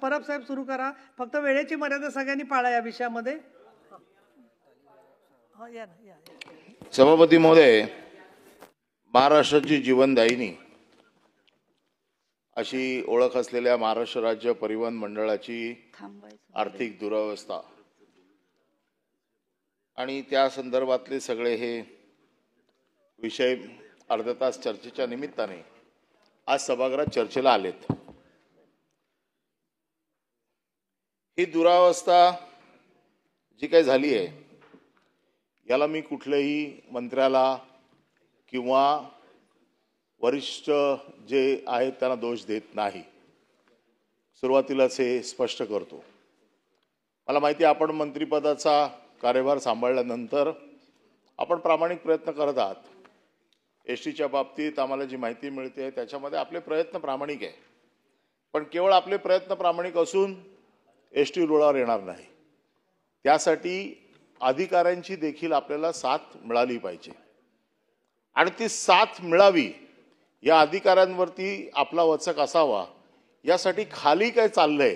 परब साहेब सुरू करा. फक्त वेळेची मर्यादा सगळ्यांनी पाळा या विषयामध्ये. सभापती महोदय, महाराष्ट्राची जीवनदायिनी अशी ओळख असलेल्या महाराष्ट्र राज्य परिवहन मंडळाची आर्थिक दुरावस्था आणि त्या संदर्भातले सगळे हे विषय अर्धा तास चर्चेच्या निमित्ताने आज सभागृहात चर्चेला आलेत. ही दुरावस्था जी काही झाली आहे याला मी कुठल्याही मंत्र्याला किंवा वरिष्ठ जे आहेत त्यांना दोष देत नाही. सुरुवातीलाच हे स्पष्ट करतो. मला माहिती आहे आपण मंत्रिपदाचा कार्यभार सांभाळल्यानंतर आपण प्रामाणिक प्रयत्न करत आहात. एसटीच्या बाबतीत आम्हाला जी माहिती मिळते त्याच्यामध्ये आपले प्रयत्न प्रामाणिक आहे. पण केवळ आपले प्रयत्न प्रामाणिक असून एसटी रुळावर येणार नाही. त्यासाठी अधिकाऱ्यांची देखील आपल्याला साथ मिळाली पाहिजे आणि ती साथ मिळावी. या अधिकाऱ्यांवरती आपला वचक असावा यासाठी खाली काय चाललंय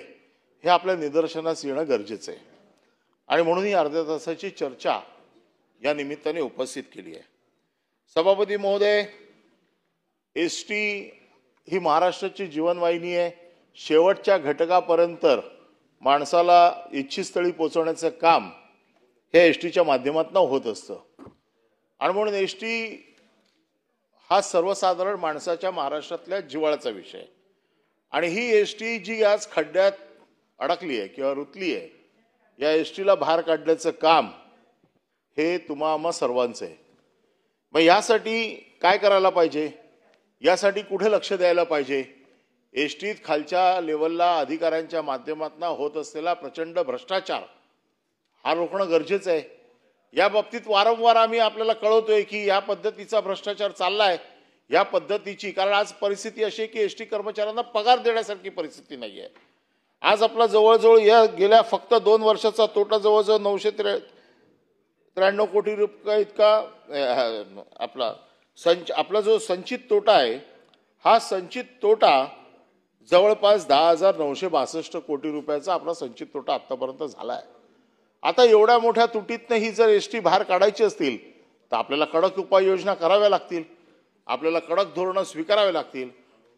हे आपल्या निदर्शनास येणं गरजेचं आहे आणि म्हणून ही अर्ध्या तासाची चर्चा या निमित्ताने उपस्थित केली आहे. सभापती महोदय, एसटी ही महाराष्ट्राची जीवनवाहिनी आहे. शेवटच्या घटकापर्यंत माणसाला इच्छित स्थळी पोहोचवण्याचं काम हे एसटीच्या माध्यमातून होत असतं आणि म्हणून एसटी हा सर्वसाधारण माणसाच्या महाराष्ट्रातल्या जिव्हाळ्याचा विषय आहे. आणि ही एसटी जी आज खड्ड्यात अडकली आहे किंवा रुतली आहे, या एसटीला बाहेर काढण्याचं काम हे तुम्हा सर्वांचं आहे. मग यासाठी काय करायला पाहिजे, यासाठी कुठे लक्ष द्यायला पाहिजे? एसटीत खालच्या लेवलला अधिकाऱ्यांच्या माध्यमातून होत असलेला प्रचंड भ्रष्टाचार हा रोखणं गरजेचं आहे. या बाबतीत वारंवार आम्ही आपल्याला कळवतोय की या पद्धतीचा भ्रष्टाचार चाललाय. या पद्धतीची कारण आज परिस्थिती अशी आहे की एसटी कर्मचाऱ्यांना पगार देण्यासारखी परिस्थिती नाही आहे. आज आपला जवळजवळ या गेल्या फक्त 2 वर्षाचा तोटा जवळजवळ 993 कोटी रुपये इतका आपला जो संचित तोटा आहे, हा संचित तोटा जवळपास 10,962 कोटी रुपयाचा आपला संचित तोटा आतापर्यंत झाला आहे. आता एवढ्या मोठ्या तुटीतनं ही जर एसटी बाहेर काढायची असतील तर आपल्याला कडक उपाययोजना कराव्या लागतील, आपल्याला कडक धोरणं स्वीकारावे लागतील.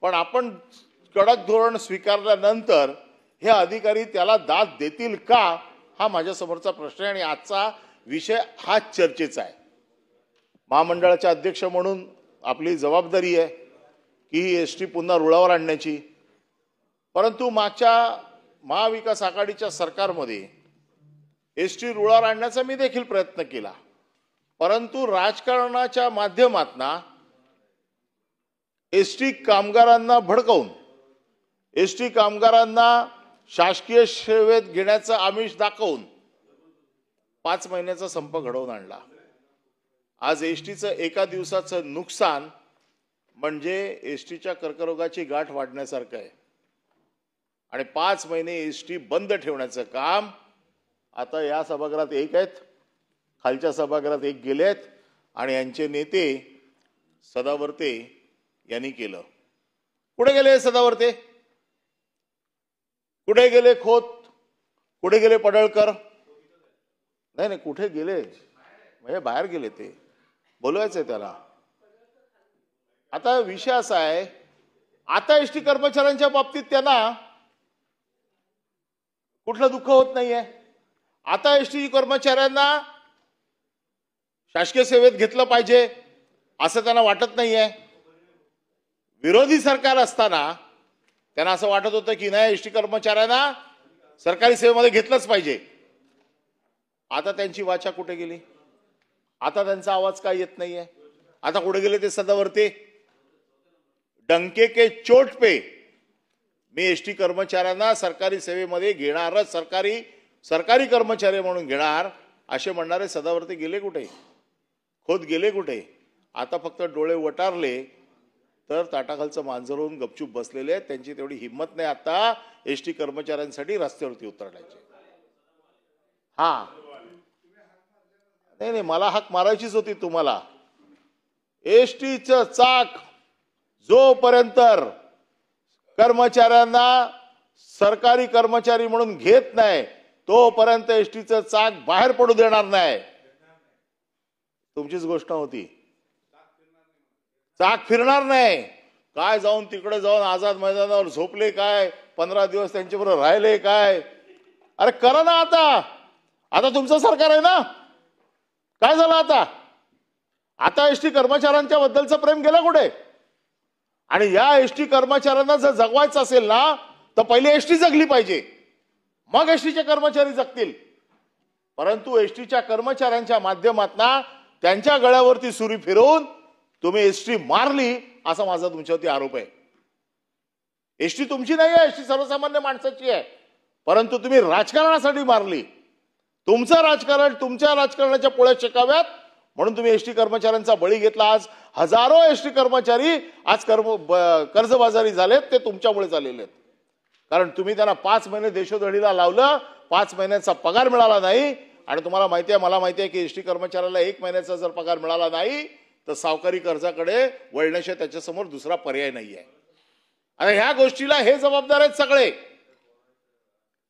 पण आपण कडक धोरण स्वीकारल्यानंतर हे अधिकारी त्याला दाद देतील का, हा माझ्यासमोरचा प्रश्न आहे आणि आजचा विषय हा चर्चेचा आहे. महामंडळाचे अध्यक्ष म्हणून आपली जबाबदारी आहे की ही एसटी पुन्हा रुळावर आणण्याची. परंतु मागच्या महाविकास आघाडीच्या सरकारमध्ये एसटी रुळावर आणण्याचा मी देखील प्रयत्न केला. परंतु राजकारणाच्या माध्यमातून एसटी कामगारांना भडकवून एसटी कामगारांना शासकीय सेवेत घेण्याचं आमिष दाखवून 5 महिन्याचा संप घडवून आणला. आज एसटीचं एका दिवसाचं नुकसान म्हणजे एसटीच्या कर्करोगाची गाठ वाढण्यासारखं आहे आणि 5 महिने एसटी बंद ठेवण्याचं काम आता या सभागृहात एक आहेत, खालच्या सभागृहात एक गेलेत आणि यांचे नेते सदावर्ते यांनी केलं. कुठे गेले सदावर्ते, कुठे गेले खोत, कुठे गेले पडळकर? नाही कुठे गेले म्हणजे बाहेर गेले, ते बोलवायचंय त्याला. आता विषय असा आहे, आता एसटी कर्मचाऱ्यांच्या बाबतीत त्यांना कुठलं दुःख होत नाहीये. आता एसटी कर्मचाऱ्यांना शासकीय सेवेत घेतलं पाहिजे असं त्यांना वाटत नाहीये. विरोधी सरकार असताना त्यांना असं वाटत होतं की नाही, एसटी कर्मचाऱ्यांना सरकारी सेवेमध्ये घेतलंच पाहिजे. आता त्यांची वाचा कुठे गेली? आता त्यांचा आवाज काय येत नाहीये? आता कुठे गेले ते सदावर्ते? डंके के चोट पे मी एसटी कर्मचाऱ्यांना सरकारी सेवेमध्ये घेणारच, सरकारी कर्मचारी म्हणून घेणार असे म्हणणारे सदावर्ते गेले कुठे? खोत गेले कुठे? आता फक्त डोळे वटारले तर ताटाखालचं मांजर होऊन गपचूप बसलेले आहेत. त्यांची तेवढी हिंमत नाही आता एसटी कर्मचाऱ्यांसाठी रस्त्यावरती उतरण्याची. नाही मला हाक मारायचीच होती तुम्हाला. एसटीचं चाक जोपर्यंत कर्मचाऱ्यांना सरकारी कर्मचारी म्हणून घेत नाही तोपर्यंत एसटीचं चाक बाहेर पडू देणार नाही. तुमचीच गोष्ट होती. चाक फिरणार नाही. काय जाऊन तिकडे जाऊन आझाद मैदानावर झोपले काय, 15 दिवस त्यांच्याबरोबर राहिले काय. अरे करा ना आता. आता तुमचं सरकार आहे ना. काय झालं आता. आता एसटी कर्मचाऱ्यांच्या बद्दलचं प्रेम गेलं कुठे. आणि या एसटी कर्मचाऱ्यांना जर जगवायचं असेल ना तर पहिले एसटी जगली पाहिजे, मग एसटीचे कर्मचारी जगतील. परंतु एसटीच्या कर्मचाऱ्यांच्या माध्यमातून त्यांच्या गळ्यावरती सुरी फिरवून तुम्ही एसटी मारली असा माझा तुमच्यावरती आरोप आहे. एसटी तुमची नाही आहे, एसटी सर्वसामान्य माणसाची आहे. परंतु तुम्ही राजकारणासाठी मारली. तुमचं राजकारण तुमच्या राजकारणाच्या पोळ्या शेकाव्यात म्हणून तुम्ही एसटी कर्मचाऱ्यांचा बळी घेतला. आज हजारो एसटी कर्मचारी आज कर्जबाजारी झालेत. ते तुमच्यामुळे झालेले आहेत. कारण तुम्ही त्यांना 5 महिने देशोधडीला लावलं, 5 महिन्याचा पगार मिळाला नाही. आणि तुम्हाला माहिती आहे, मला माहिती आहे की एसटी कर्मचाऱ्याला 1 महिन्याचा जर पगार मिळाला नाही तर सावकारी कर्जाकडे वळण्याशिवाय त्याच्यासमोर दुसरा पर्याय नाही आहे. आणि ह्या गोष्टीला हे जबाबदार आहेत सगळे.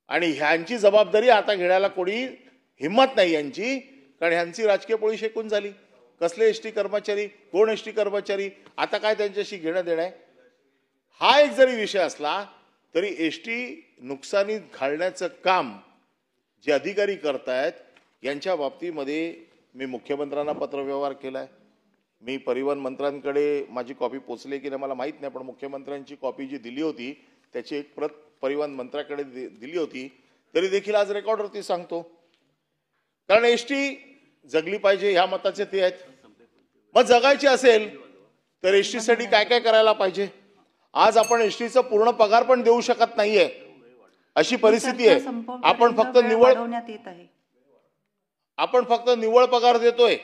आणि ह्यांची जबाबदारी आता घेण्याला कोणी हिंमत नाही यांची. कारण ह्यांची राजकीय पोळी शेकून झाली. कसले एसटी कर्मचारी, कोण एसटी कर्मचारी, आता काय त्यांच्याशी घेणं देणं आहे. हा एक जरी विषय असला तरी एसटी नुकसानीत घालण्याचं काम जे अधिकारी करतायत यांच्या बाबतीमध्ये मी मुख्यमंत्र्यांना पत्रव्यवहार केलाय. मी परिवहन मंत्र्यांकडे माझी कॉपी पोचली की नाही मला माहीत नाही, पण मुख्यमंत्र्यांची कॉपी जी दिली होती त्याची एक प्रत परिवहन मंत्र्याकडे दिली होती. तरी देखील आज रेकॉर्डवरती सांगतो. कारण एसटी जगली पाहिजे ह्या मताचे ते आहेत. मग जगायची असेल तर एसटीसाठी काय काय करायला पाहिजे. आज आपण एसटीचा पूर्ण पगार पण देऊ शकत नाहीये अशी परिस्थिती आहे. आपण फक्त निव्वळ पगार देतोय.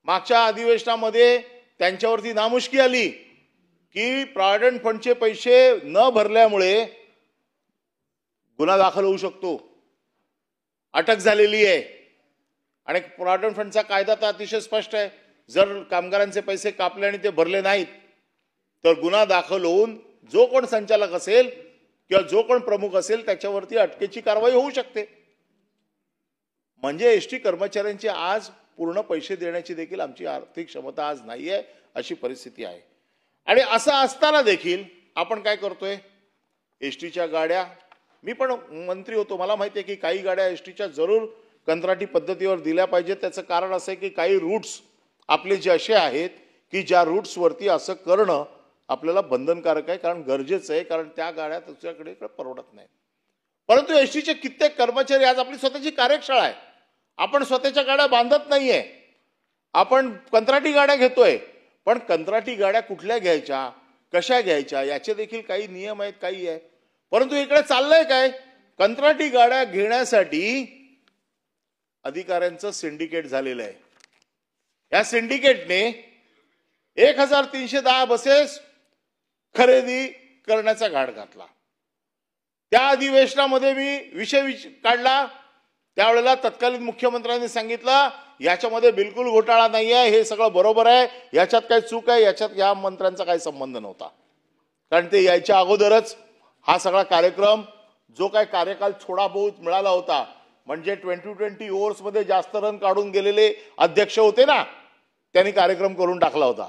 मागच्या अधिवेशनामध्ये त्यांच्यावरती नामुष्की आली की प्रॉव्हिडंट फंडचे पैसे न भरल्यामुळे गुन्हा दाखल होऊ शकतो, अटक झालेली आहे. आणि प्रॉव्हिडंट फंडचा कायदा तर अतिशय स्पष्ट आहे. जर कामगारांचे पैसे कापले आणि ते भरले नाहीत तर गुन्हा दाखल होऊन जो कोण संचालक असेल किंवा जो कोण प्रमुख असेल त्याच्यावरती अटकेची कारवाई होऊ शकते. म्हणजे एसटी कर्मचाऱ्यांची आज पूर्ण पैसे देण्याची देखील आमची आर्थिक क्षमता आज नाहीये अशी परिस्थिती आहे. आणि असं असताना देखील आपण काय करतोय. एसटीच्या गाड्या, मी पण मंत्री होतो, मला माहिती आहे की काही गाड्या एसटीच्या जरूर कंत्राटी पद्धतीवर दिल्या पाहिजेत. त्याचं कारण असं आहे की काही रूट्स आपले जे असे आहेत की ज्या रूट्सवरती असं करणं आपल्याला बंधनकारक आहे. कारण गरजेचं आहे. कारण त्या गाड्या तुमच्याकडे परवडत नाही. परंतु एसटीचे कित्येक कर्मचारी, आज आपली स्वतःची कार्यशाळा आहे, आपण स्वतःच्या गाड्या बांधत नाहीये, आपण कंत्राटी गाड्या घेतोय. पण कंत्राटी गाड्या कुठल्या घ्यायच्या, कशा घ्यायच्या याचे देखील काही नियम आहेत, काही आहे. परंतु इकडे चाललंय काय, कंत्राटी गाड्या घेण्यासाठी अधिकाऱ्यांचं सिंडिकेट झालेलं आहे. या सिंडिकेटने 1310 बसेस खरेदी करण्याचा घाट घातला. त्या अधिवेशनामध्ये मी विषय काढला. त्यावेळेला तत्कालीन मुख्यमंत्र्यांनी सांगितलं याच्यामध्ये बिलकुल घोटाळा नाही आहे, हे सगळं बरोबर आहे, याच्यात काय चूक आहे, याच्यात या मंत्र्यांचा काही संबंध नव्हता. कारण ते यायच्या अगोदरच हा सगळा कार्यक्रम, जो काय कार्यकाल थोडा बहुत मिळाला होता, म्हणजे 2020 ओव्हर्समध्ये जास्त रन काढून गेलेले अध्यक्ष होते ना, त्यांनी कार्यक्रम करून टाकला होता.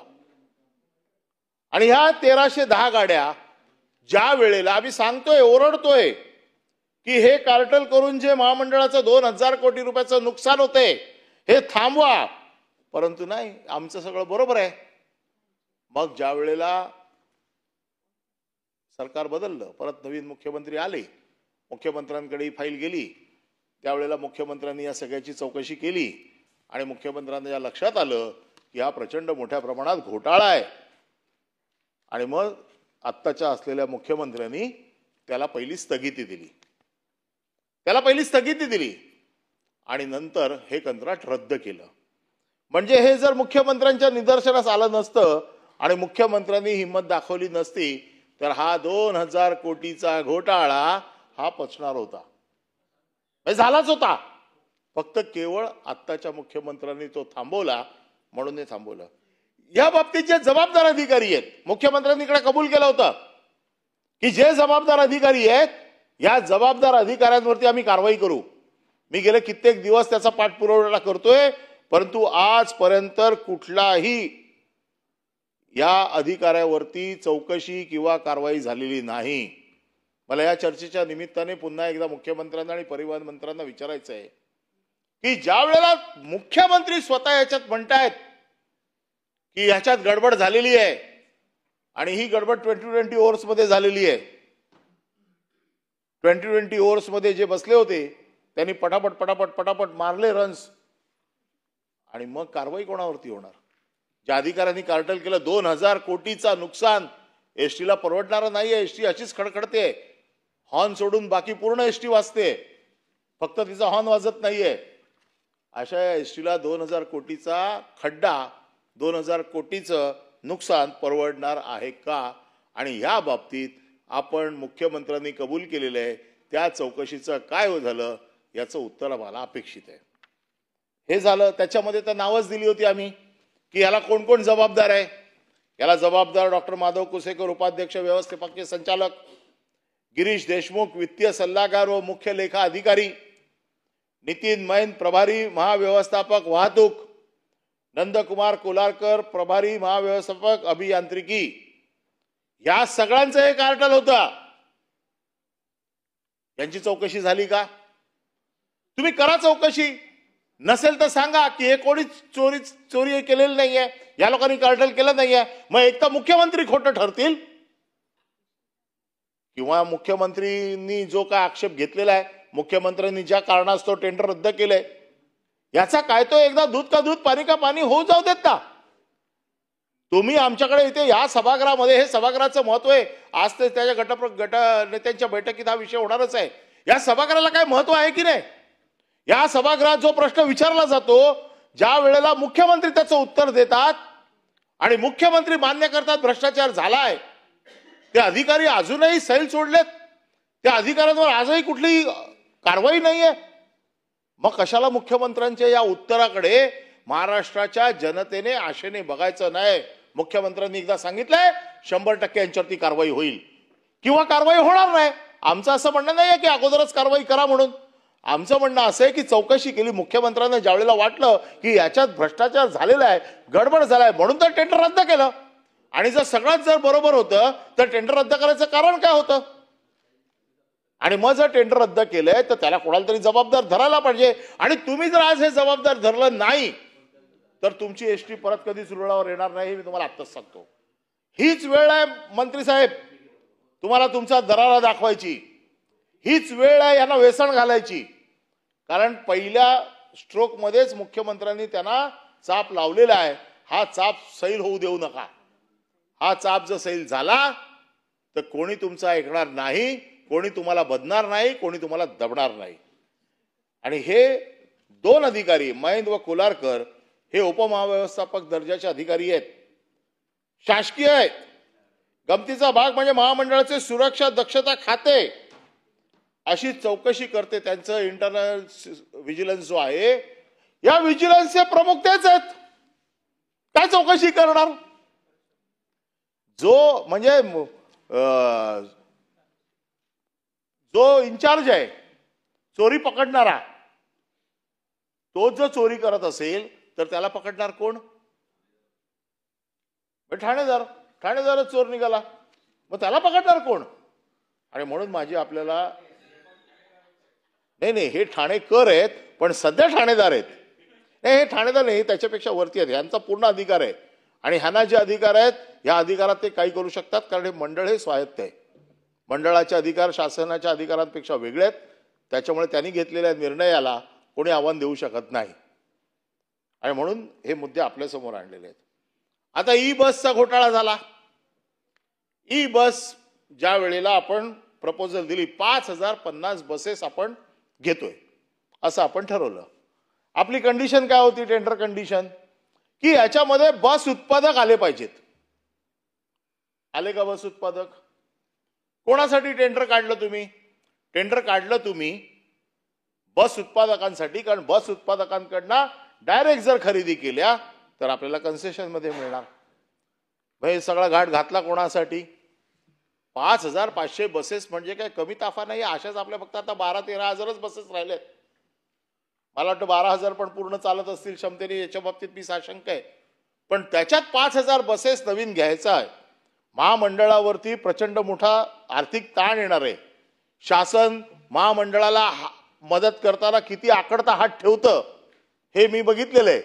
आणि ह्या 1310 गाड्या ज्या वेळेला आम्ही सांगतोय, ओरडतोय की हे कार्टल करून जे महामंडळाचं 2000 कोटी रुपयाचं नुकसान होते हे थांबवा. परंतु नाही, आमचं सगळं बरोबर आहे. मग ज्या वेळेला सरकार बदललं, परत नवीन मुख्यमंत्री आले, मुख्यमंत्र्यांकडे ही फाईल गेली, त्यावेळेला मुख्यमंत्र्यांनी या सगळ्याची चौकशी केली आणि मुख्यमंत्र्यांना या लक्षात आलं की हा प्रचंड मोठ्या प्रमाणात घोटाळा आहे. आणि मग आत्ताच्या असलेल्या मुख्यमंत्र्यांनी त्याला पहिली स्थगिती दिली आणि नंतर हे कंत्राट रद्द केलं. म्हणजे हे जर मुख्यमंत्र्यांच्या निदर्शनास आलं नसतं आणि मुख्यमंत्र्यांनी हिंमत दाखवली नसती तर हा 2000 कोटीचा घोटाळा हा पचणार होता, झालाच होता. फक्त केवळ आत्ताच्या मुख्यमंत्र्यांनी तो थांबवला म्हणून हे थांबवलं. या बाबतीत जे जबाबदार अधिकारी आहेत, मुख्यमंत्र्यांनी इकडे कबूल केलं होतं की जे जबाबदार अधिकारी आहेत या जबाबदार अधिकाऱ्यांवरती आम्ही कारवाई करू. मी गेले कित्येक दिवस त्याचा पाठपुरावा करतोय, परंतु आजपर्यंत कुठलाही या अधिकाऱ्यावरती चौकशी किंवा कारवाई झालेली नाही. मला या चर्चेच्या निमित्ताने पुन्हा एकदा मुख्यमंत्र्यांना आणि परिवहन मंत्र्यांना विचारायचं आहे की ज्या वेळेला मुख्यमंत्री स्वतः याच्यात म्हणतायत की ह्याच्यात गडबड झालेली आहे आणि ही गडबड 2020 ओव्हर्स मध्ये झालेली आहे. 2020 ओव्हर्स मध्ये जे बसले होते त्यांनी पटापट पटापट पटापट मारले रन्स, आणि मग कारवाई कोणावरती होणार? ज्या अधिकाऱ्यांनी कार्टल केलं 2000 कोटीचा नुकसान, एसटीला परवडणारं नाहीये. एसटी अशीच खडखडते, हॉर्न सोडून बाकी पूर्ण एसटी वाजते, फक्त तिचा हॉर्न वाजत नाहीये. अशा एसटीला 2000 कोटीचा खड्डा, 2000 कोटीचं नुकसान परवडणार आहे का? आणि या बाबतीत आपण मुख्यमंत्र्यांनी कबूल केलेलं आहे त्या चौकशीचं काय झालं याचं उत्तर आम्हाला अपेक्षित आहे. हे झालं. त्याच्यामध्ये तर नावच दिली होती आम्ही की याला कोण कोण जबाबदार आहे. याला जबाबदार डॉक्टर माधव कुसेकर, उपाध्यक्ष व्यवस्थापकीय संचालक, गिरीश देशमुख वित्तीय सल्लागार व मुख्य लेखा अधिकारी, नितीन मैन प्रभारी महाव्यवस्थापक वाहतूक, नंदकुमार कोलारकर प्रभारी महाव्यवस्थापक अभियांत्रिकी. या सगळ्यांचं हे कार्टल होतं. यांची चौकशी झाली का? तुम्ही करा चौकशी. नसेल तर सांगा की हे कोणीच चोरी केलेली नाहीये, या लोकांनी कार्टल केलं नाहीये. मग एक तर मुख्यमंत्री खोटं ठरतील किंवा मुख्यमंत्रींनी जो काय आक्षेप घेतलेला आहे, मुख्यमंत्र्यांनी ज्या कारणास्तव टेंडर रद्द केलंय, याचा काय तो एकदा दूध का दूध पाणी का पाणी होऊ जाऊ देत ना. तुम्ही आमच्याकडे इथे या सभागृहामध्ये, हे सभागृहाचं महत्व आहे. आज ते त्याच्या गट नेत्यांच्या बैठकीत हा विषय होणारच आहे. या सभागृहाला काय महत्व आहे की नाही? या सभागृहात जो प्रश्न विचारला जातो, ज्या वेळेला मुख्यमंत्री त्याचं उत्तर देतात आणि मुख्यमंत्री मान्य करतात भ्रष्टाचार झालाय, ते अधिकारी अजूनही सैल सोडलेत, त्या अधिकाऱ्यांवर आजही कुठली कारवाई नाहीये. मग कशाला मुख्यमंत्र्यांच्या या उत्तराकडे महाराष्ट्राच्या जनतेने आशेने बघायचं नाही? मुख्यमंत्र्यांनी एकदा सांगितलंय 100% यांच्यावरती कारवाई होईल किंवा कारवाई होणार नाही. आमचं असं म्हणणं नाहीये की अगोदरच कारवाई करा म्हणून. आमचं म्हणणं असं आहे की चौकशी केली. मुख्यमंत्र्यांना ज्यावेळेला वाटलं की याच्यात भ्रष्टाचार झालेला आहे, गडबड झालाय, म्हणून तर टेंडर रद्द केलं. आणि जर बरोबर होतं तर टेंडर रद्द करायचं कारण काय होतं? आणि मग जर टेंडर रद्द केलंय तर त्याला कोणाला तरी जबाबदार धरायला पाहिजे. आणि तुम्ही जर आज हे जबाबदार धरलं नाही तर तुमची एसटी परत कधीच रुळावर येणार नाही, हे मी तुम्हाला आत्ताच सांगतो. हीच वेळ आहे मंत्री साहेब तुम्हाला तुमचा दरारा दाखवायची. हीच वेळ आहे यांना वेसण घालायची. कारण पहिल्या स्ट्रोक मध्येच मुख्यमंत्र्यांनी त्यांना चाप लावलेला आहे. हा चाप सैल होऊ देऊ नका. हा चाप जर सैल झाला तर कोणी तुमचं ऐकणार नाही, कोणी तुम्हाला बदणार नाही, कोणी तुम्हाला दबणार नाही. आणि हे 2 अधिकारी मैंद व कोलारकर हे उपमहाव्यवस्थापक दर्जाचे अधिकारी आहेत, शासकीय आहेत. गमतीचा भाग म्हणजे महामंडळाचे सुरक्षा दक्षता खाते अशी चौकशी करते. त्यांचं इंटरनल व्हिजिलन्स जो आहे, या व्हिजिलन्सचे प्रमुख तेच आहेत. काय चौकशी करणार? जो म्हणजे जो इन्चार्ज आहे चोरी पकडणारा, तो जर चोरी करत असेल तर त्याला पकडणार कोण? ठाणेदारच चोर निघाला, मग त्याला पकडणार कोण? आणि म्हणून माझी आपल्याला नाही, हे ठाणेकर आहेत पण सध्या ठाणेदार आहेत. नाही, हे ठाणेदार नाही, त्याच्यापेक्षा वरती आहेत. यांचा पूर्ण अधिकार आहे. आणि ह्यांना जे अधिकार आहेत या अधिकारात ते काही करू शकतात, कारण हे मंडळ हे स्वायत्त आहे. मंडळाचे अधिकार शासनाच्या अधिकारांपेक्षा वेगळे आहेत. त्याच्यामुळे त्यांनी घेतलेल्या निर्णयाला कोणी आव्हान देऊ शकत नाही. आणि म्हणून हे मुद्दे आपल्या समोर आणलेले आहेत. आता ई बसचा घोटाळा झाला. ई बस ज्या वेळेला आपण प्रपोजल दिली, 5050 बसेस आपण घेतोय असं आपण ठरवलं. आपली कंडिशन काय होती? टेंडर कंडिशन की याच्यामध्ये बस उत्पादक आले पाहिजेत. आले का बस उत्पादक? कोणासाठी टेंडर काढलं तुम्ही? टेंडर काढलं तुम्ही बस उत्पादकांसाठी, कारण बस उत्पादकांकडनं डायरेक्ट जर खरेदी केल्या तर आपल्याला कन्सेशन मध्ये मिळणार. हे सगळा घाट घातला कोणासाठी? 5,500 बसेस म्हणजे काय कमी ताफा नाही. अशाच आपल्या फक्त आता 12-13,000च बसेस राहिलेत. मला वाटतं 12,000 पण पूर्ण चालत असतील क्षमतेने, याच्या बाबतीत मी साशंक आहे. पण त्याच्यात 5,000 बसेस नवीन घ्यायचा आहे. महामंडळावरती प्रचंड मोठा आर्थिक ताण येणार आहे. शासन महामंडळाला मदत करताना किती आकडता हात ठेवतं हे मी बघितलेलं आहे.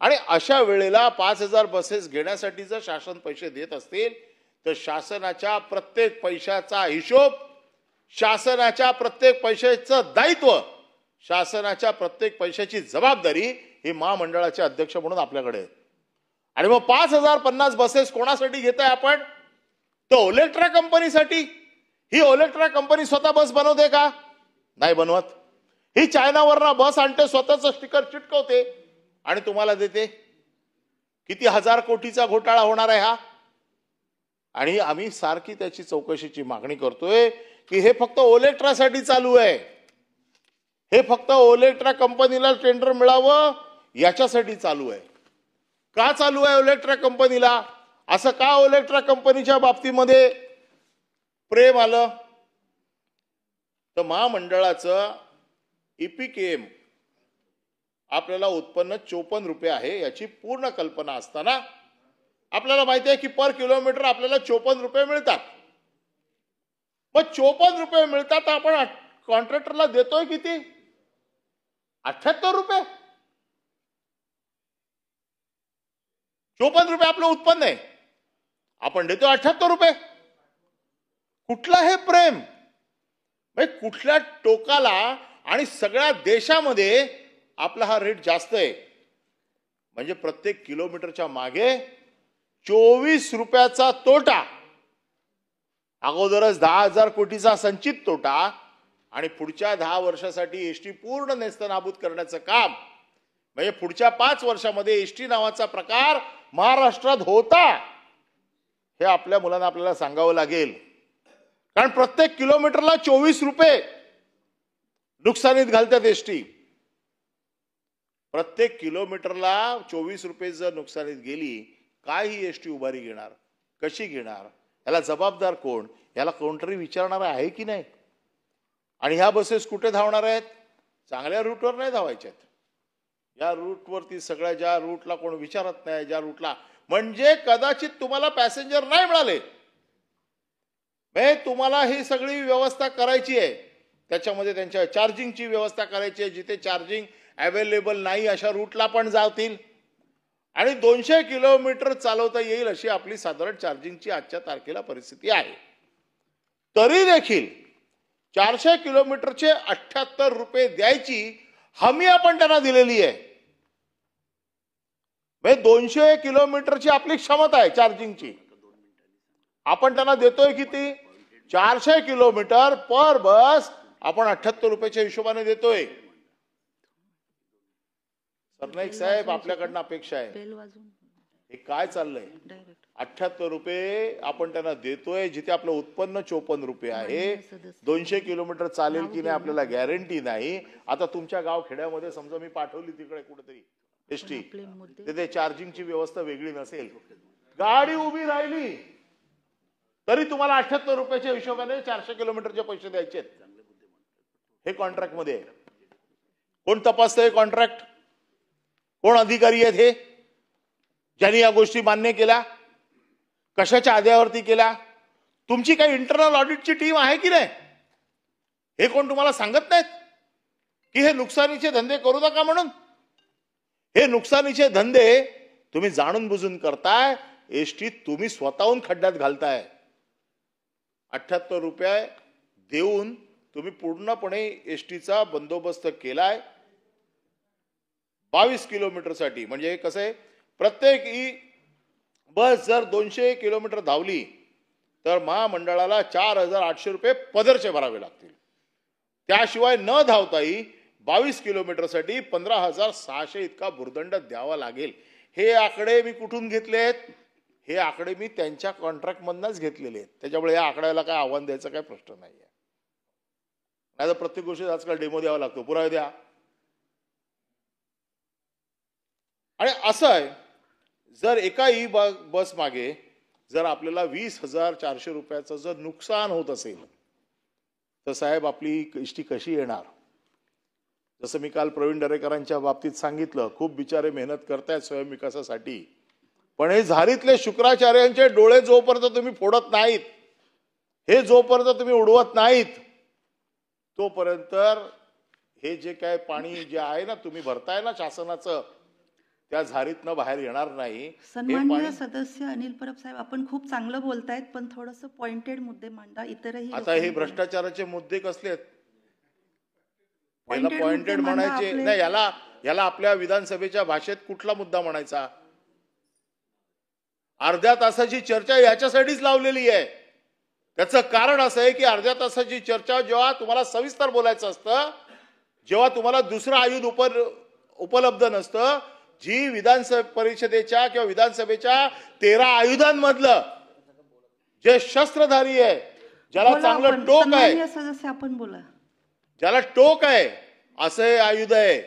आणि अशा वेळेला 5,000 बसेस घेण्यासाठी जर शासन पैसे देत असतील तर शासनाच्या प्रत्येक पैशाचा हिशोब, शासनाच्या प्रत्येक पैशाचं दायित्व, शासनाच्या प्रत्येक पैशाची जबाबदारी ही महामंडळाचे अध्यक्ष म्हणून आपल्याकडे आहे. आणि मग 5,050 बसेस कोणासाठी घेताय आपण? तर ओलेक्ट्रा कंपनीसाठी. ही ओलेक्ट्रा कंपनी स्वतः बस बनवते का? नाही बनवत. ही चायनावरनं बस आणते, स्वतःच स्टिकर चिटकवते आणि तुम्हाला देते. किती 1,000 कोटीचा घोटाळा होणार आहे हा. आणि आम्ही सारखी त्याची चौकशीची मागणी करतोय की हे फक्त ओलेक्ट्रासाठी चालू आहे. हे फक्त ओलेक्ट्रा कंपनीला टेंडर मिळावं याच्यासाठी चालू आहे. का चालू आहे ओलेक्ट्रा कंपनीला? असं का ओलेक्ट्रा कंपनीच्या बाबतीमध्ये प्रेम आलं? तर महामंडळाचं EPKM आपल्याला उत्पन्न 54 रुपये आहे याची पूर्ण कल्पना असताना आपल्याला माहिती आहे की पर किलोमीटर आपल्याला 54 रुपये मिळतात. मग 54 रुपये मिळतात, आपण कॉन्ट्रॅक्टरला देतोय किती? 78 रुपये. 54 रुपये आपलं उत्पन्न आहे, आपण देतो 78 रुपये. कुठला हे प्रेम? कुठल्या टोकाला? आणि सगळ्या देशामध्ये आपला हा रेट जास्त आहे. म्हणजे प्रत्येक किलोमीटरच्या मागे 24 रुपयाचा तोटा. अगोदरच 10,000 कोटीचा संचित तोटा आणि पुढच्या 10 वर्षासाठी एसटी पूर्ण नेस्तनाबूत करण्याचं काम. म्हणजे पुढच्या 5 वर्षामध्ये एसटी नावाचा प्रकार महाराष्ट्रात होता हे आपल्या मुलांना आपल्याला सांगावं लागेल. कारण प्रत्येक किलोमीटरला 24 रुपये नुकसानीत घालतात एसटी. प्रत्येक किलोमीटरला 24 रुपये जर नुकसानीत गेली, काय ही एसटी उभारी घेणार? कशी घेणार? याला जबाबदार कोण? याला कोणतरी विचारणार आहे की नाही? आणि ह्या बसेस कुठे धावणार आहेत? चांगल्या रूटवर नाही धावायच्यात. या रूटवरती सगळ्या ज्या रूटला कोण विचारत नाही, ज्या रूटला म्हणजे कदाचित तुम्हाला पॅसेंजर नाही मिळाले, तुम्हाला ही सगळी व्यवस्था करायची आहे. त्याच्यामध्ये त्यांच्या चार्जिंगची व्यवस्था करायची आहे. जिथे चार्जिंग अवेलेबल नाही अशा रूटला पण जातील. आणि 200 किलोमीटर चालवता येईल अशी आपली साधारण चार्जिंगची आजच्या तारखेला परिस्थिती आहे. तरी देखील 400 किलोमीटरचे 78 रुपये द्यायची हमी आपण त्यांना दिलेली आहे. 200 किलोमीटरची आपली क्षमता आहे चार्जिंगची. आपण त्यांना देतोय किती? 400 किलोमीटर पर बस आपण 78 रुपयाच्या हिशोबाने देतोय. सरनाईक साहेब, आपल्याकडनं अपेक्षा आहे. हे काय चाललंय? 78 रुपये आपण त्यांना देतोय जिथे आपलं उत्पन्न 54 रुपये आहे. 200 किलोमीटर चालेल की नाही आपल्याला गॅरंटी नाही. आता तुमच्या गाव खेड्यामध्ये समजा मी पाठवली तिकडे कुठेतरी एसटी, तिथे चार्जिंगची व्यवस्था वेगळी नसेल, गाडी उभी राहिली तरी तुम्हाला 78 रुपयाच्या हिशोबाने 400 किलोमीटरचे पैसे द्यायचे. हे कॉन्ट्रॅक्ट मध्ये कोण तपासतंय? कॉन्ट्रॅक्ट कोण अधिकारी आहेत हे ज्यांनी या गोष्टी मान्य केल्या? कशाच्या आधारावरती केल्या? तुमची काही इंटरनल ऑडिटची टीम आहे की नाही? हे कोण तुम्हाला सांगत नाहीत की हे नुकसानीचे धंदे करू नका म्हणून? हे नुकसानीचे धंदे तुम्ही जाणून बुजून करताय. एसटी तुम्ही स्वतःहून खड्ड्यात घालताय. 78 रुपये देऊन तुम्ही पूर्णपणे एसटीचा बंदोबस्त केलाय 22 किलोमीटरसाठी. म्हणजे कसं आहे, प्रत्येक बस जर 200 किलोमीटर धावली तर महामंडळाला 4,800 रुपये पदरचे भरावे लागतील. त्याशिवाय न धावताही 22 किलोमीटरसाठी 15,600 इतका भुर्दंड द्यावा लागेल. हे आकडे मी कुठून घेतले आहेत? हे आकडे मी त्यांच्या कॉन्ट्रॅक्ट मधनच घेतलेले आहेत. त्याच्यामुळे या आकड्याला काय आव्हान द्यायचा काय प्रश्न नाही आहे. नाही तर प्रत्येक गोष्टीत आजकाल डेमो द्यावा लागतो, पुरावे द्या. आणि असं आहे, जर एका बस मागे जर आपल्याला 20,400 रुपयाचं जर नुकसान होत असेल तर साहेब आपली इष्टी कशी येणार? जसं मी काल प्रवीण दरेकरांच्या बाबतीत सांगितलं, खूप बिचारे मेहनत करतायत स्वयंविकासासाठी, पण हे झारीतले शुक्राचार्यांचे डोळे जोपर्यंत तुम्ही फोडत नाहीत, हे जोपर्यंत तुम्ही उडवत नाहीत, तोपर्यंत हे जे काय पाणी जे आहे ना तुम्ही भरताय ना शासनाचं, त्या झारीतनं बाहेर येणार नाही. सन्माननीय सदस्य अनिल परब साहेब, आपण खूप चांगलं बोलतायत, पण थोडंसं पॉइंटेड मुद्दे मांडा. इतरही आता हे भ्रष्टाचाराचे मुद्दे कसले आहेत? याला पॉइंटेड म्हणायचे नाही, याला आपल्या विधानसभेच्या भाषेत कुठला मुद्दा म्हणायचा? अर्ध्या तासाची चर्चा याच्यासाठीच लावलेली आहे. त्याचं कारण असं आहे की अर्ध्या तासाची चर्चा जेव्हा तुम्हाला सविस्तर बोलायचं असतं, जेव्हा तुम्हाला दुसरं आयुध उपलब्ध नसतं, जी विधान परिषदेच्या किंवा विधानसभेच्या 13 आयुधांमधलं जे शस्त्रधारी आहे, ज्याला चांगलं टोक आहे, सदस्य आपण बोला, ज्याला टोक आहे, असं हे आयुध आहे.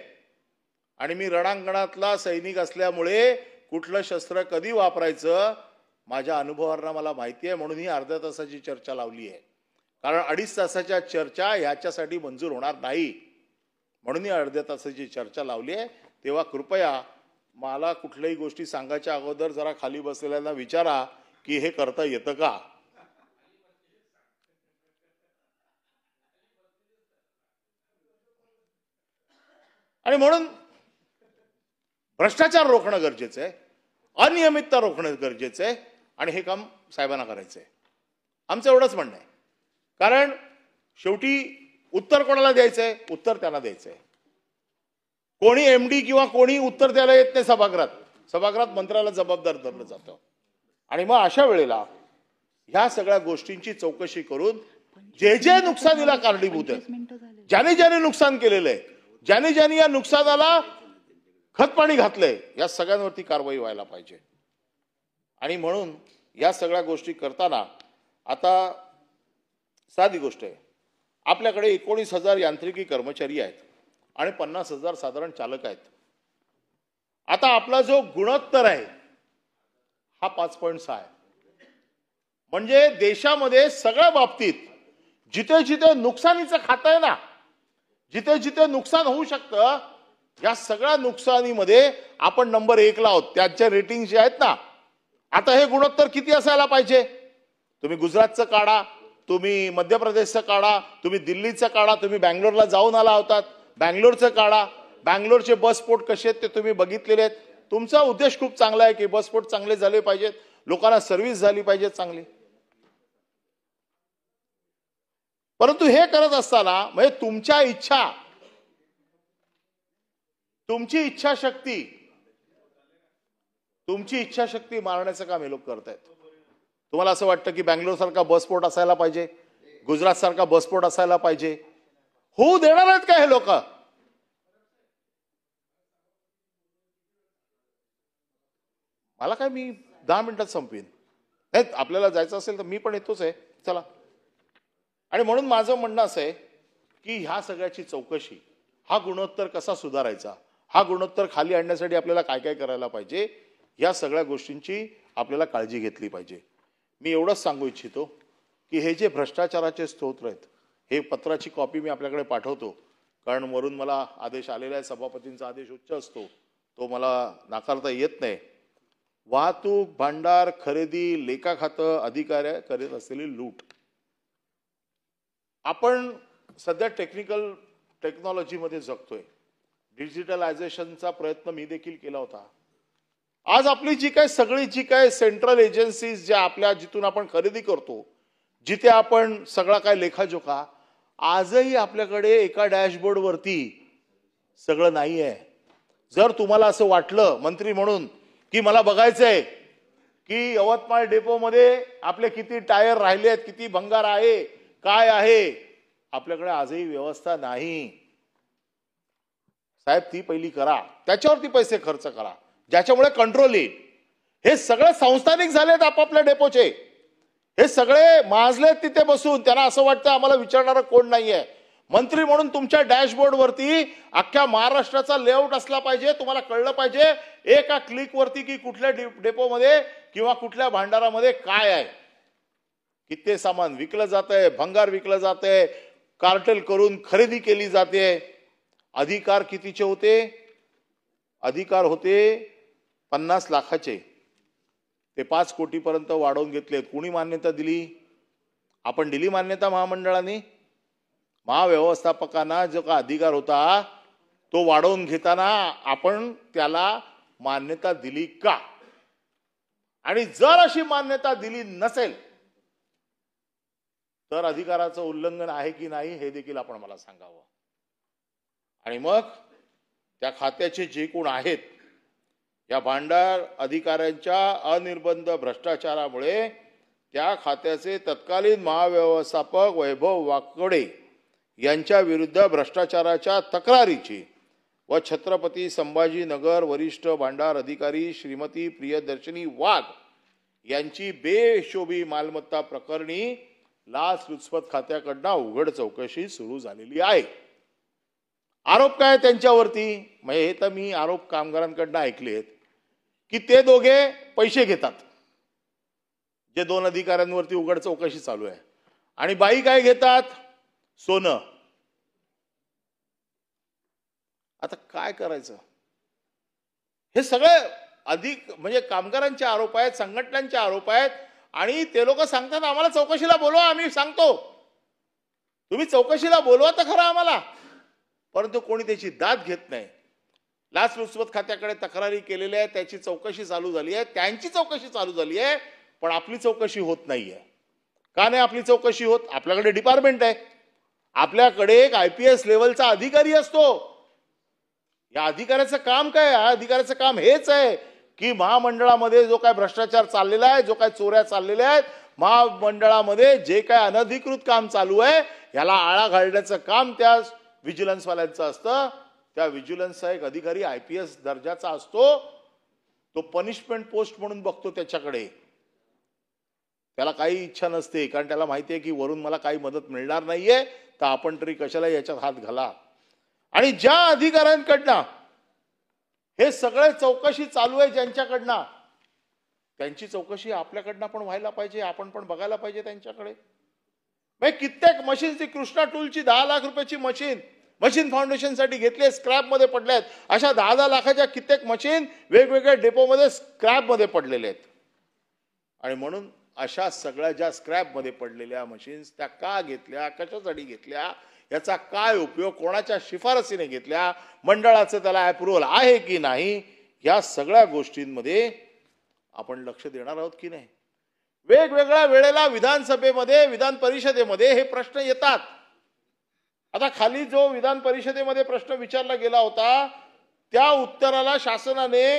आणि मी रणांगणातला सैनिक असल्यामुळे कुठलं शस्त्र कधी वापरायचं माझ्या अनुभवांना मला माहिती आहे, म्हणून ही अर्ध्या तासाची चर्चा लावली आहे. कारण 2.5 तासाच्या चर्चा ह्याच्यासाठी मंजूर होणार नाही, म्हणून ही अर्ध्या तासाची चर्चा लावली आहे. तेव्हा कृपया मला कुठल्याही गोष्टी सांगायच्या अगोदर जरा खाली बसलेल्यांना विचारा की हे करता येतं का. आणि म्हणून भ्रष्टाचार रोखणं गरजेचं आहे, अनियमितता रोखणं गरजेचं आहे, आणि हे काम साहेबांना करायचं आहे. आमचं एवढंच म्हणणं आहे. कारण शेवटी उत्तर कोणाला द्यायचंय? उत्तर त्यांना द्यायचंय. कोणी एमडी किंवा कोणी उत्तर द्यायला येत नाही सभागृहात मंत्र्याला जबाबदार धरलं जातं. आणि मग अशा वेळेला ह्या सगळ्या गोष्टींची चौकशी करून जे जे नुकसानीला कारणीभूत आहे, ज्याने ज्याने नुकसान केलेलं आहे, ज्याने ज्याने या नुकसानाला खतपाणी घातलंय, या सगळ्यांवरती कारवाई व्हायला पाहिजे. आणि म्हणून या सगळ्या गोष्टी करताना आता साधी गोष्ट आहे, आपल्याकडे 19,000 यांत्रिकी कर्मचारी आहेत आणि 50,000 साधारण चालक आहेत. आता आपला जो गुणोत्तर आहे हा 5.6 आहे. म्हणजे देशामध्ये सगळ्या बाबतीत जिथे जिथे नुकसानीचं खातं आहे ना, जिथे जिथे नुकसान होऊ शकतं, या सगळ्या नुकसानीमध्ये आपण नंबर 1 ला आहोत. त्यांच्या रेटिंग जे आहेत ना, आता हे गुणोत्तर किती असायला पाहिजे? तुम्ही गुजरातचं काढा, तुम्ही मध्य प्रदेशचं काढा, तुम्ही दिल्लीचं काढा, तुम्ही बँगलोरला जाऊन आला होतात, बँगलोरचं काढा, बँगलोरचे बस स्फोट कसे आहेत ते तुम्ही बघितलेले आहेत. तुमचा उद्देश खूप चांगला आहे की बस स्फोट चांगले झाले पाहिजेत, लोकांना सर्व्हिस झाली पाहिजे चांगली. परंतु हे करत असताना म्हणजे तुमची इच्छाशक्ती मारण्याचं काम हे लोक करतायत. तुम्हाला असं वाटतं की बँगलोर सारखा बसस्फोट असायला पाहिजे, गुजरात सारखा बसस्फोट असायला पाहिजे, होऊ देणार आहेत का हे लोक? मला काय, मी 10 मिनिटात संपवीन. नाही, आपल्याला जायचं असेल तर मी पण येतोच आहे, चला. आणि म्हणून माझं म्हणणं असं आहे की ह्या सगळ्याची चौकशी, हा गुणोत्तर कसा सुधारायचा, हा गुणोत्तर खाली आणण्यासाठी आपल्याला काय काय करायला पाहिजे, या सगळ्या गोष्टींची आपल्याला काळजी घेतली पाहिजे. मी एवढंच सांगू इच्छितो की हे जे भ्रष्टाचाराचे स्तोत्र आहेत, हे पत्राची कॉपी मी आपल्याकडे पाठवतो, कारण वरून मला आदेश आलेला आहे, सभापतींचा आदेश उच्च असतो, तो मला नाकारता येत नाही. वाहतूक, भांडार, खरेदी, लेखा खातं अधिकारी करीत असलेली लूट. आपण सध्या टेक्नॉलॉजीमध्ये जगतोय. डिजिटलायझेशनचा प्रयत्न मी देखील केला होता. आज आपली जी काय सेंट्रल एजन्सीज ज्या आपल्या जिथून आपण खरेदी करतो, जिथे आपण सगळा काय लेखाजोखा, आजही आपल्याकडे एका डॅशबोर्ड वरती सगळं नाही आहे. जर तुम्हाला असं वाटलं मंत्री म्हणून की मला बघायचंय की यवतमाळ डेपोमध्ये आपले किती टायर राहिले आहेत, किती भंगार आहे, काय आहे, आपल्याकडे आजही व्यवस्था नाही. साहेब, ती पहिली करा, त्याच्यावरती पैसे खर्च करा, ज्याच्यामुळे कंट्रोल येईल. हे सगळे संस्थानिक झालेत आपापल्या डेपोचे, हे सगळे माजलेत तिथे बसून. त्यांना असं वाटतं आम्हाला विचारणारं कोण नाहीये. मंत्री म्हणून तुमच्या डॅशबोर्डवरती अख्ख्या महाराष्ट्राचा लेआउट असला पाहिजे, तुम्हाला कळलं पाहिजे एका क्लिकवरती की कुठल्या डेपोमध्ये किंवा कुठल्या भांडारामध्ये काय आहे, किती सामान विकलं जातंय, भंगार विकलं जातंय, कार्टेल करून खरेदी केली जाते. अधिकार कितीचे होते? अधिकार होते 50 लाखाचे, ते 5 कोटीपर्यंत वाढवून घेतलेत. कुणी मान्यता दिली? आपण दिली मान्यता महामंडळाने. महाव्यवस्थापकांना जो का अधिकार होता तो वाढवून घेताना आपण त्याला मान्यता दिली का? आणि जर अशी मान्यता दिली नसेल तर अधिकाराचं उल्लंघन आहे की नाही हे देखील आपण मला सांगावं. आणि मग त्या खात्याचे जे कोण आहेत या भांडार अधिकाऱ्यांच्या अनिर्बंध भ्रष्टाचारामुळे त्या खात्याचे तत्कालीन महाव्यवस्थापक वैभव वाकडे यांच्या विरुद्ध भ्रष्टाचाराच्या तक्रारीची व छत्रपती संभाजीनगर वरिष्ठ भांडार अधिकारी श्रीमती प्रियदर्शनी वाघ यांची बेहिशोबी मालमत्ता प्रकरणी लाचलुचपत खात्याकडनं उघड चौकशी सुरू झालेली आहे. आरोप काय त्यांच्यावरती? म्हणजे हे तर मी आरोप कामगारांकडनं ऐकलेत की ते दोघे पैसे घेतात, जे 2 अधिकाऱ्यांवरती उघड चौकशी चालू आहे, आणि बाई काय घेतात? सोनं. आता काय करायचं? हे सगळे अधिक म्हणजे कामगारांचे आरोप आहेत, संघटनांचे आरोप आहेत, आणि ते लोक सांगतात आम्हाला चौकशीला बोलवा, आम्ही सांगतो. तुम्ही चौकशीला बोलवा तर खरं आम्हाला, परंतु कोणी त्याची दाद घेत नाही. लाचलुचपत खात्याकडे तक्रारी केलेल्या आहेत, त्याची चौकशी चालू झाली आहे, त्यांची चौकशी चालू झाली आहे, पण आपली चौकशी होत नाहीये. का नाही आपली चौकशी होत? आपल्याकडे डिपार्टमेंट आहे, आपल्याकडे एक IPS लेवलचा अधिकारी असतो. या अधिकाऱ्याचं काम काय? या अधिकाऱ्याचं काम हेच आहे की महामंडळामध्ये जो काय भ्रष्टाचार चाललेला आहे, जो काय चोऱ्या चाललेल्या आहेत, महामंडळामध्ये जे काय अनधिकृत काम चालू आहे याला आळा घालण्याचं काम त्या व्हिजिलन्सवाल्यांचं असतं. त्या व्हिजिलन्सचा एक अधिकारी IPS दर्जाचा असतो, तो पनिशमेंट पोस्ट म्हणून बघतो त्याच्याकडे. त्याला काही इच्छा नसते, कारण त्याला माहिती आहे की वरून मला काही मदत मिळणार नाहीये, तर आपण तरी कशाला याच्यात हात घाला. आणि ज्या अधिकाऱ्यांकडनं हे सगळे चौकशी चालू आहे ज्यांच्याकडनं, त्यांची चौकशी आपल्याकडनं पण व्हायला पाहिजे, आपण पण बघायला पाहिजे त्यांच्याकडे. कित्येक मशीनची कृष्णा टूलची 10 लाख रुपयाची मशीन फाउंडेशनसाठी घेतली, स्क्रॅप मध्ये पडल्यात. अशा 10 लाखाच्या कित्येक मशीन वेगवेगळ्या डेपोमध्ये स्क्रॅप मध्ये पडलेल्या आहेत. आणि म्हणून अशा सगळ्या ज्या स्क्रॅप मध्ये पडलेल्या मशीन्स त्या का घेतल्या, कशासाठी घेतल्या, याचा काय उपयोग, कोणाच्या शिफारसीने घेतल्या, मंडळाचं त्याला अप्रुव्हल आहे की नाही, या सगळ्या गोष्टींमध्ये आपण लक्ष देणार आहोत की नाही. वेगवेगळ्या वेळेला विधानसभेमध्ये, विधान परिषदेमध्ये हे प्रश्न येतात. आता खाली जो विधान परिषदेमध्ये प्रश्न विचारला गेला होता त्या उत्तराला शासनाने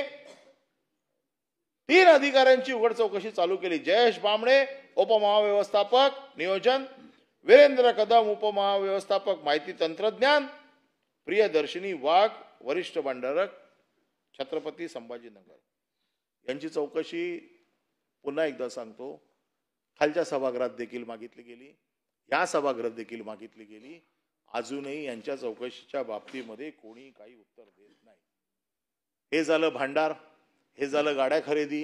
3 अधिकाऱ्यांची उघड चौकशी चालू केली. जयेश बामणे उपमहाव्यवस्थापक नियोजन, वीरेंद्र कदम उपमहाव्यवस्थापक माहिती तंत्रज्ञान, प्रियदर्शनी वाघ वरिष्ठ भांडारक छत्रपती संभाजीनगर यांची चौकशी पुन्हा एकदा सांगतो खालच्या सभागृहात देखील मागितली गेली, या सभागृहात देखील मागितली गेली. अजूनही यांच्या चौकशीच्या बाबतीमध्ये कोणी काही उत्तर देत नाही. हे झालं भांडार, हे झालं गाड्या खरेदी,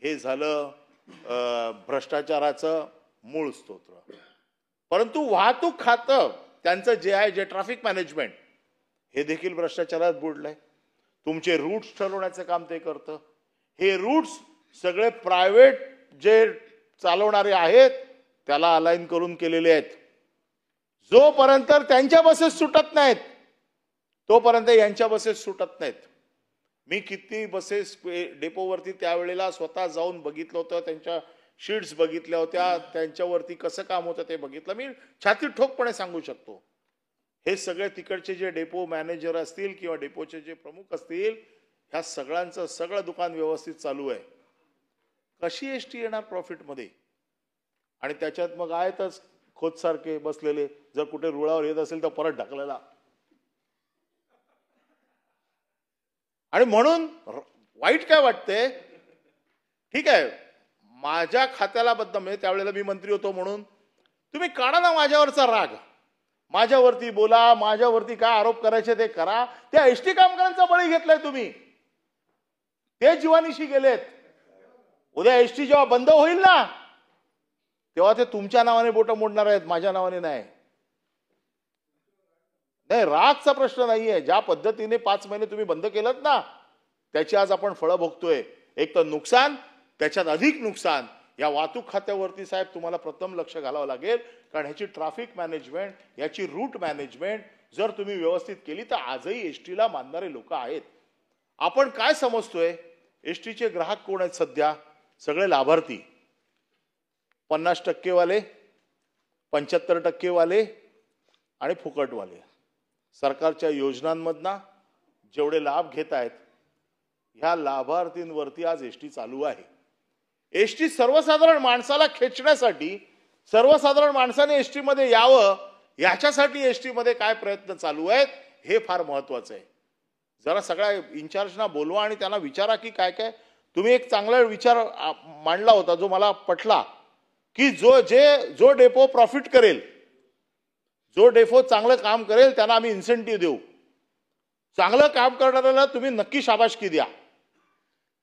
हे झालं भ्रष्टाचाराचं मूळ स्तोत्र. परंतु वाहतूक खातं त्यांचं जे आहे, जे ट्रॅफिक मॅनेजमेंट, हे देखील भ्रष्टाचारात बुडलंय. तुमचे रूट्स ठरवण्याचं काम ते करतं. हे रूट्स सगळे प्रायव्हेट जे चालवणारे आहेत त्याला अलाइन करून केलेले आहेत. जोपर्यंत त्यांच्या बसेस सुटत नाहीत तोपर्यंत यांच्या बसेस सुटत नाहीत. मी किती बसेस डेपोवरती त्यावेळेला स्वतः जाऊन बघितलं होतं, त्यांच्या शीट्स बघितल्या होत्या, त्यांच्यावरती कसं काम होतं ते बघितलं. मी छाती ठोकपणे सांगू शकतो हे सगळे तिकडचे जे डेपो मॅनेजर असतील किंवा डेपोचे जे प्रमुख असतील, ह्या सगळ्यांचं सगळं दुकान व्यवस्थित चालू आहे. कशी एसटी येणार प्रॉफिटमध्ये? आणि त्याच्यात मग आहेतच खोदसारखे बसलेले, जर कुठे रुळावर येत असेल तर परत ढकलायला. आणि म्हणून वाईट काय वाटते, ठीक आहे माझ्या खात्याला बदनाम आहे, त्यावेळेला मी मंत्री होतो म्हणून तुम्ही काढा ना माझ्यावरचा राग. माझ्यावरती बोला, माझ्यावरती काय आरोप करायचे ते करा. त्या एसटी कामगारांचा बळी घेतलाय तुम्ही, ते जीवानिशी गेलेत. उद्या एसटी जेव्हा बंद होईल ना, तेव्हा ते तुमच्या नावाने बोटं मोडणार आहेत, माझ्या नावाने नाही. नाही, रागचा प्रश्न नाहीये. ज्या पद्धतीने 5 महिने तुम्ही बंद केलं ना, त्याची आज आपण फळं भोगतोय. एक तर नुकसान, त्याच्यात अधिक नुकसान. या वाहतूक खात्यावरती साहेब तुम्हाला प्रथम लक्ष घालावं लागेल, कारण ह्याची ट्रॅफिक मॅनेजमेंट, याची रूट मॅनेजमेंट जर तुम्ही व्यवस्थित केली तर आजही एसटीला मानणारे लोक आहेत. आपण काय समजतोय, एसटीचे ग्राहक कोण आहेत सध्या? सगळे लाभार्थी, 50% वाले, 75% वाले आणि फुकटवाले. सरकारच्या योजनांमधना जेवढे लाभ घेत आहेत, ह्या लाभार्थींवरती आज एसटी चालू आहे. एसटी सर्वसाधारण माणसाला खेचण्यासाठी, सर्वसाधारण माणसाने एसटी मध्ये यावं याच्यासाठी एसटी मध्ये काय प्रयत्न चालू आहेत हे फार महत्वाचं आहे. जरा सगळ्या इन्चार्जना बोलवा आणि त्यांना विचारा की काय काय. तुम्ही एक चांगला विचार मांडला होता जो मला पटला, की जो डेपो प्रॉफिट करेल, जो डेपो चांगलं काम करेल त्यांना आम्ही इन्सेंटिव्ह देऊ. चांगलं काम करणाऱ्याला तुम्ही नक्की शाबासकी द्या.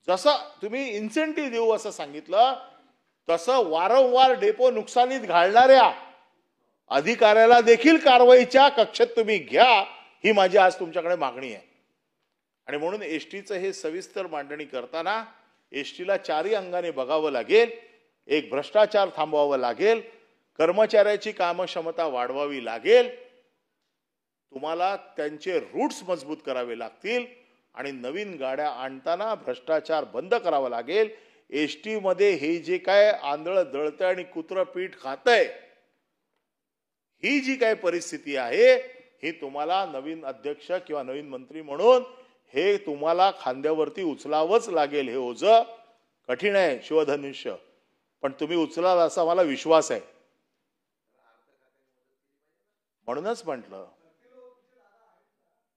जसं तुम्ही इन्सेंटिव्ह देऊ असं सांगितलं, तसं वारंवार डेपो नुकसानीत घालणाऱ्या अधिकाऱ्याला देखील कारवाईच्या कक्षेत तुम्ही घ्या, ही माझी आज तुमच्याकडे मागणी आहे. आणि म्हणून एसटीचं हे सविस्तर मांडणी करताना एसटीला 4ही अंगाने बघावं लागेल. एक, भ्रष्टाचार थांबवावं लागेल, कर्मचाऱ्याची कामक्षमता वाढवावी लागेल, तुम्हाला त्यांचे रूट्स मजबूत करावे लागतील आणि नवीन गाड्या आणताना भ्रष्टाचार बंद करावा लागेल. एसटी मध्ये हे जे काय आंधळ दळतंय आणि कुत्रं पीठ खातंय, ही जी काय परिस्थिती आहे, ही तुम्हाला नवीन अध्यक्ष किंवा नवीन मंत्री म्हणून हे तुम्हाला खांद्यावरती उचलावंच लागेल. हे ओझं कठीण आहे, शिवधनुष्य, पण तुम्ही उचलाल असा मला विश्वास आहे. म्हणूनच म्हटलं,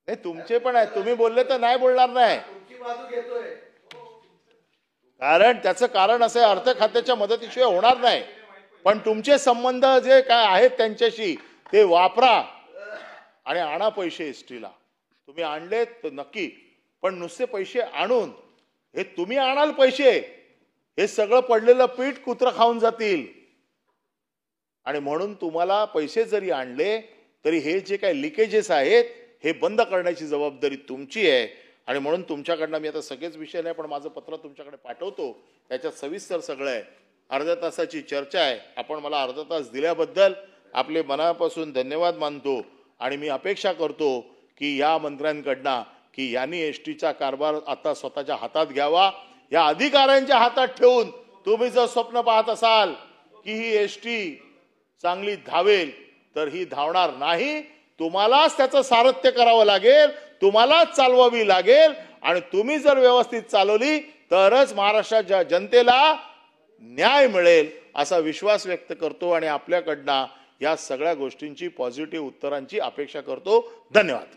नाही तुमचे पण आहे, तुम्ही बोलले तर नाही बोलणार नाही. कारण त्याचं कारण असं आहे, अर्थ खात्याच्या मदतीशिवाय होणार नाही. पण तुमचे संबंध जे काय आहेत त्यांच्याशी ते वापरा आणि आणा पैसे एसटीला. तुम्ही आणलेत तर नक्की, पण नुसते पैसे आणून हे तुम्ही आणाल पैसे, हे सगळं पडलेलं पीठ कुत्रं खाऊन जातील. आणि म्हणून तुम्हाला पैसे जरी आणले तरी हे जे काही लिकेजेस आहेत हे बंद करण्याची जबाबदारी तुमची आहे. आणि म्हणून तुमच्याकडनं मी आता सगळेच विषय नाही, पण माझं पत्र तुमच्याकडे पाठवतो, त्याच्यात सविस्तर सगळं आहे. अर्ध्या तासाची चर्चा आहे. आपण मला अर्धा तास दिल्याबद्दल आपले मनापासून धन्यवाद मानतो. आणि मी अपेक्षा करतो की या मंत्र्यांकडनं की यांनी एसटीचा कारभार आता स्वतःच्या हातात घ्यावा. या अधिकाऱ्यांच्या हातात ठेवून तुम्ही जर स्वप्न पाहत असाल की ही एसटी चांगली धावेल, तर ही धावणार नाही. तुम्हालाच त्याचं सारथ्य करावं लागेल, तुम्हालाच चालवावी लागेल. आणि तुम्ही जर व्यवस्थित चालवली तरच महाराष्ट्राच्या जनतेला न्याय मिळेल असा विश्वास व्यक्त करतो. आणि आपल्याकडनं या सगळ्या गोष्टींची पॉझिटिव्ह उत्तरांची अपेक्षा करतो. धन्यवाद.